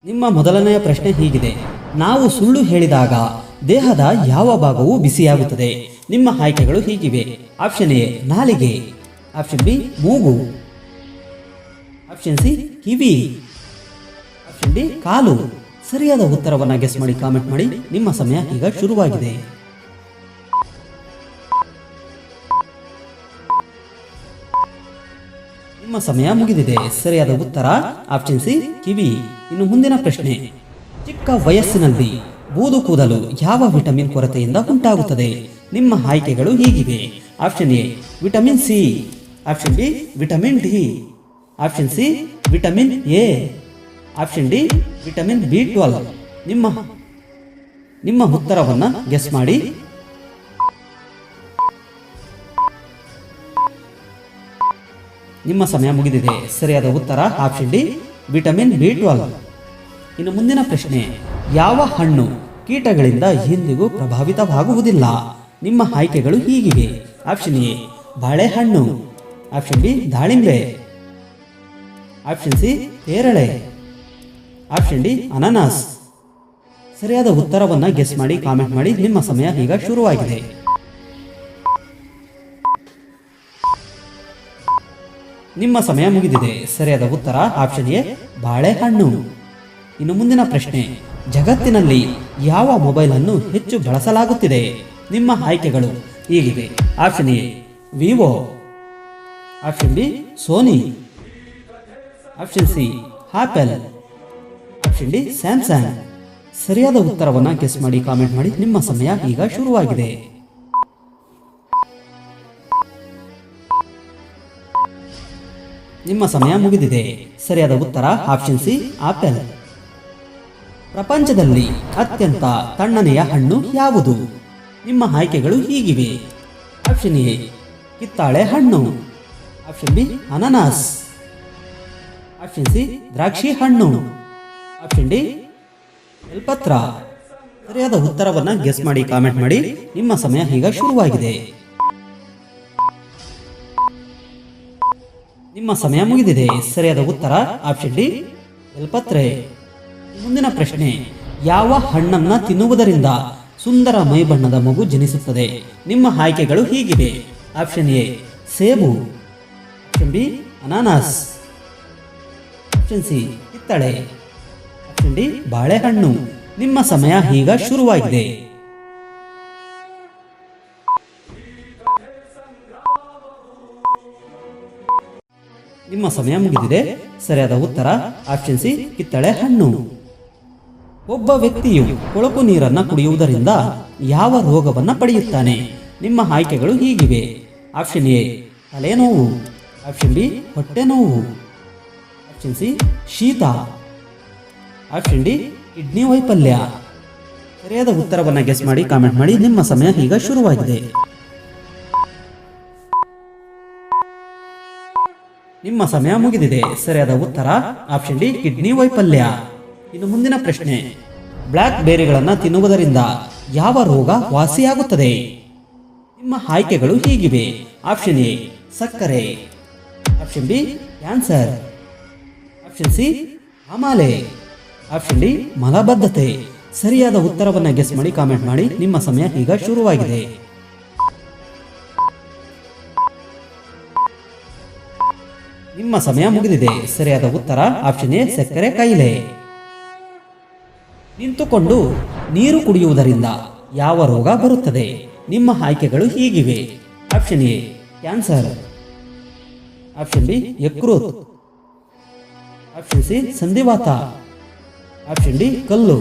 ನಿಮ್ಮ ಮೊದಲನೆಯ ಪ್ರಶ್ನೆ ಹೀಗಿದೆ: ನಾವು ಸುಳ್ಳು ಹೇಳಿದಾಗ ದೇಹದ ಯಾವ ಭಾಗವು ಬಿಸಿಯಾಗುತ್ತದೆ? ನಿಮ್ಮ ಆಯ್ಕೆಗಳು ಹೀಗಿವೆ. ಆಪ್ಷನ್ ಎ ನಾಲಿಗೆ, ಆಪ್ಷನ್ ಬಿ ಮೂಗು, ಆಪ್ಷನ್ ಸಿ ಕಿವಿ, ಆಪ್ಷನ್ ಡಿ ಕಾಲು. ಸರಿಯಾದ ಉತ್ತರವನ್ನು ಗೆಸ್ ಮಾಡಿ ಕಾಮೆಂಟ್ ಮಾಡಿ. ನಿಮ್ಮ ಸಮಯ ಈಗ ಶುರುವಾಗಿದೆ. ನಿಮ್ಮ ಸಮಯ ಮುಗಿದಿದೆ. ಸರಿಯಾದ ಉತ್ತರ ಆಪ್ಷನ್ ಸಿ ಕಿವಿ. ಇನ್ನು ಮುಂದಿನ ಪ್ರಶ್ನೆ: ಚಿಕ್ಕ ವಯಸ್ಸಿನಲ್ಲಿ ಬೂದು ಕೂದಲು ಯಾವ ವಿಟಮಿನ್ ಕೊರತೆಯಿಂದ ಉಂಟಾಗುತ್ತದೆ? ನಿಮ್ಮ ಆಯ್ಕೆಗಳು ಹೀಗಿವೆ. Option A vitamin C, option B vitamin D, option C vitamin A, option D vitamin ಬಿ12. ನಿಮ್ಮ ಉತ್ತರವನ್ನು ಗೆಸ್ ಮಾಡಿ. ನಿಮ್ಮ ಸಮಯ ಮುಗಿದಿದೆ. ಸರಿಯಾದ ಉತ್ತರ ಆಪ್ಷನ್ ಡಿ ವಿಟಮಿನ್ ಬಿ12. ಇನ್ನು ಮುಂದಿನ ಪ್ರಶ್ನೆ: ಯಾವ ಹಣ್ಣು ಕೀಟಗಳಿಂದ ಎಂದಿಗೂ ಪ್ರಭಾವಿತವಾಗುವುದಿಲ್ಲ? ನಿಮ್ಮ ಆಯ್ಕೆಗಳು ಹೀಗಿವೆ. ಆಪ್ಷನ್ ಎ ಬಾಳೆಹಣ್ಣು, ಆಪ್ಷನ್ ಬಿ ದಾಳಿಂಬೆ, ಆಪ್ಷನ್ ಸಿ ಪೇರಳೆ, ಆಪ್ಷನ್ ಡಿ ಅನಾನಸ್. ಸರಿಯಾದ ಉತ್ತರವನ್ನು ಗೆಸ್ ಮಾಡಿ ಕಾಮೆಂಟ್ ಮಾಡಿ. ನಿಮ್ಮ ಸಮಯ ಈಗ ಶುರುವಾಗಿದೆ. ನಿಮ್ಮ ಸಮಯ ಮುಗಿದಿದೆ. ಸರಿಯಾದ ಉತ್ತರ ಆಪ್ಷನ್ ಎ ಬಾಳೆಹಣ್ಣು. ಇನ್ನು ಮುಂದಿನ ಪ್ರಶ್ನೆ: ಜಗತ್ತಿನಲ್ಲಿ ಯಾವ ಮೊಬೈಲ್ ಅನ್ನು ಹೆಚ್ಚು ಬಳಸಲಾಗುತ್ತಿದೆ? ನಿಮ್ಮ ಆಯ್ಕೆಗಳು ಹೀಗಿವೆ. Option A Vivo, option B Sony, option C Apple, option D Samsung. ಸರಿಯಾದ ಉತ್ತರವನ್ನು ಗೆಸ್ ಮಾಡಿ ಕಾಮೆಂಟ್ ಮಾಡಿ. ನಿಮ್ಮ ಸಮಯ ಈಗ ಶುರುವಾಗಿದೆ. ನಿಮ್ಮ ಸಮಯ ಮುಗಿದಿದೆ. ಸರಿಯಾದ ಉತ್ತರ ಆಪ್ಷನ್ ಸಿ ಆಪಲ್. ಪ್ರಪಂಚದಲ್ಲಿ ಅತ್ಯಂತ ತಣ್ಣನೆಯ ಹಣ್ಣು ಯಾವುದು? ನಿಮ್ಮ ಆಯ್ಕೆಗಳು ಹೀಗಿವೆ. ಆಪ್ಷನ್ ಎ ಕಿತ್ತಾಳೆ ಹಣ್ಣು, ಆಪ್ಷನ್ ಬಿ ಅನಾನಸ್, ಆಪ್ಷನ್ ಸಿ ದ್ರಾಕ್ಷಿ ಹಣ್ಣು, ಆಪ್ಷನ್ ಡಿ ಬೆಲ್ಪತ್ರ. ಸರಿಯಾದ ಉತ್ತರವನ್ನು ಗೆಸ್ ಮಾಡಿ ಕಾಮೆಂಟ್ ಮಾಡಿ. ನಿಮ್ಮ ಸಮಯ ಈಗ ಶುರುವಾಗಿದೆ. ನಿಮ್ಮ ಸಮಯ ಮುಗಿದಿದೆ. ಸರಿಯಾದ ಉತ್ತರ ಆಪ್ಷನ್ ಡಿ ಬೆಲ್ಪತ್ರೆ. ಮುಂದಿನ ಪ್ರಶ್ನೆ: ಯಾವ ಹಣ್ಣನ್ನು ತಿನ್ನುವುದರಿಂದ ಸುಂದರ ಮೈಬಣ್ಣದ ಮಗು ಜನಿಸುತ್ತದೆ? ನಿಮ್ಮ ಆಯ್ಕೆಗಳು ಹೀಗಿವೆ. ಆಪ್ಷನ್ ಎ ಸೇಬು, ಆಪ್ಷನ್ ಬಿ ಅನಾನಸ್, ಆಪ್ಷನ್ ಸಿ ಕಿತ್ತಳೆ, ಆಪ್ಷನ್ ಡಿ ಬಾಳೆಹಣ್ಣು. ನಿಮ್ಮ ಸಮಯ ಈಗ ಶುರುವಾಗಿದೆ. ನಿಮ್ಮ ಸಮಯ ಮುಗಿದಿದೆ. ಸರಿಯಾದ ಉತ್ತರ ಆಪ್ಷನ್ ಸಿ ಕಿತ್ತಳೆ ಹಣ್ಣು. ಒಬ್ಬ ವ್ಯಕ್ತಿಯು ಕೊಳಕು ನೀರನ್ನು ಕುಡಿಯುವುದರಿಂದ ಯಾವ ರೋಗವನ್ನು ಪಡೆಯುತ್ತಾನೆ? ನಿಮ್ಮ ಆಯ್ಕೆಗಳು ಹೀಗಿವೆ. ಆಪ್ಷನ್ ಎ ತಲೆನೋವು, ಆಪ್ಷನ್ ಬಿ ಹೊಟ್ಟೆ ನೋವು, ಆಪ್ಷನ್ ಸಿ ಶೀತ, ಆಪ್ಷನ್ ಡಿ ಕಿಡ್ನಿ ವೈಫಲ್ಯ. ಸರಿಯಾದ ಉತ್ತರವನ್ನು ಗೆಸ್ ಮಾಡಿ ಕಾಮೆಂಟ್ ಮಾಡಿ. ನಿಮ್ಮ ಸಮಯ ಈಗ ಶುರುವಾಗಿದೆ. ನಿಮ್ಮ ಸಮಯ ಮುಗಿದಿದೆ. ಸರಿಯಾದ ಉತ್ತರ ಆಪ್ಷನ್ ಡಿ ಕಿಡ್ನಿ ವೈಫಲ್ಯ. ಇನ್ನು ಮುಂದಿನ ಪ್ರಶ್ನೆ: ಬ್ಲ್ಯಾಕ್ ಬೇರಿಗಳನ್ನು ತಿನ್ನುವುದರಿಂದ ಯಾವ ರೋಗ ವಾಸಿಯಾಗುತ್ತದೆ? ನಿಮ್ಮ ಆಯ್ಕೆಗಳು ಹೀಗಿವೆ. ಆಪ್ಷನ್ ಎ ಸಕ್ಕರೆ, option B cancer, option C ಆಮಾಲೆ, ಆಪ್ಷನ್ ಡಿ ಮಲಬದ್ಧತೆ. ಸರಿಯಾದ ಉತ್ತರವನ್ನು ಗೆಸ್ ಮಾಡಿ ಕಾಮೆಂಟ್ ಮಾಡಿ. ನಿಮ್ಮ ಸಮಯ ಈಗ ಶುರುವಾಗಿದೆ. ನಿಮ್ಮ ಸಮಯ ಮುಗಿದಿದೆ. ಸರಿಯಾದ ಉತ್ತರ ಆಪ್ಷನ್ ಎ ಸಕ್ಕರೆ ಕಾಯಿಲೆ. ನಿಂತುಕೊಂಡು ನೀರು ಕುಡಿಯುವುದರಿಂದ ಯಾವ ರೋಗ ಬರುತ್ತದೆ? ನಿಮ್ಮ ಆಯ್ಕೆಗಳು ಹೀಗಿವೆ. Option A cancer, option B ಯಕೃತ್, ಆಪ್ಷನ್ ಸಿ ಸಂಧಿವಾತ, ಆಪ್ಷನ್ ಡಿ ಕಲ್ಲು.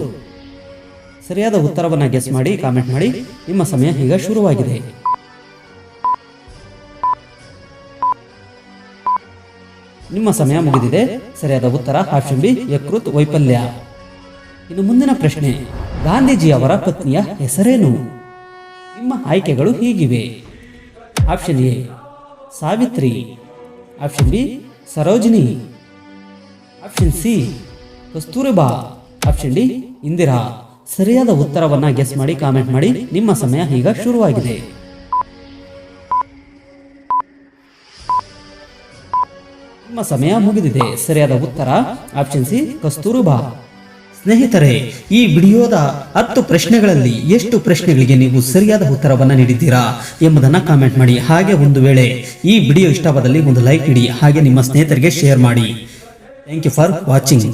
ಸರಿಯಾದ ಉತ್ತರವನ್ನು ಗೆಸ್ ಮಾಡಿ ಕಾಮೆಂಟ್ ಮಾಡಿ. ನಿಮ್ಮ ಸಮಯ ಈಗ ಶುರುವಾಗಿದೆ. ನಿಮ್ಮ ಸಮಯ ಮುಗಿದಿದೆ. ಸರಿಯಾದ ಉತ್ತರ ಆಪ್ಷನ್ ಬಿ ಯಕೃತ್ ವೈಫಲ್ಯ. ಇನ್ನು ಮುಂದಿನ ಪ್ರಶ್ನೆ: ಗಾಂಧೀಜಿಯವರ ಪತ್ನಿಯ ಹೆಸರೇನು? ನಿಮ್ಮ ಆಯ್ಕೆಗಳು ಹೀಗಿವೆ. Option A Savitri, option B Sarojini, option C Kasturba, option D Indira. ಸರಿಯಾದ ಉತ್ತರವನ್ನು ಗೆಸ್ ಮಾಡಿ ಕಾಮೆಂಟ್ ಮಾಡಿ. ನಿಮ್ಮ ಸಮಯ ಈಗ ಶುರುವಾಗಿದೆ. ನಿಮ್ಮ ಸಮಯ ಮುಗಿದಿದೆ. ಸರಿಯಾದ ಉತ್ತರ ಆಪ್ಷನ್ ಸಿ ಕಸ್ತೂರಿಬಾ. ಸ್ನೇಹಿತರೆ, ಈ ವಿಡಿಯೋದ 10 ಪ್ರಶ್ನೆಗಳಲ್ಲಿ ಎಷ್ಟು ಪ್ರಶ್ನೆಗಳಿಗೆ ನೀವು ಸರಿಯಾದ ಉತ್ತರವನ್ನು ನೀಡಿದ್ದೀರಾ ಎಂಬುದನ್ನು ಕಾಮೆಂಟ್ ಮಾಡಿ. ಹಾಗೆ ಒಂದು ವೇಳೆ ಈ ವಿಡಿಯೋ ಇಷ್ಟವಾದಲ್ಲಿ ಒಂದು ಲೈಕ್ ನೀಡಿ, ಹಾಗೆ ನಿಮ್ಮ ಸ್ನೇಹಿತರಿಗೆ ಶೇರ್ ಮಾಡಿ. Thank you for watching.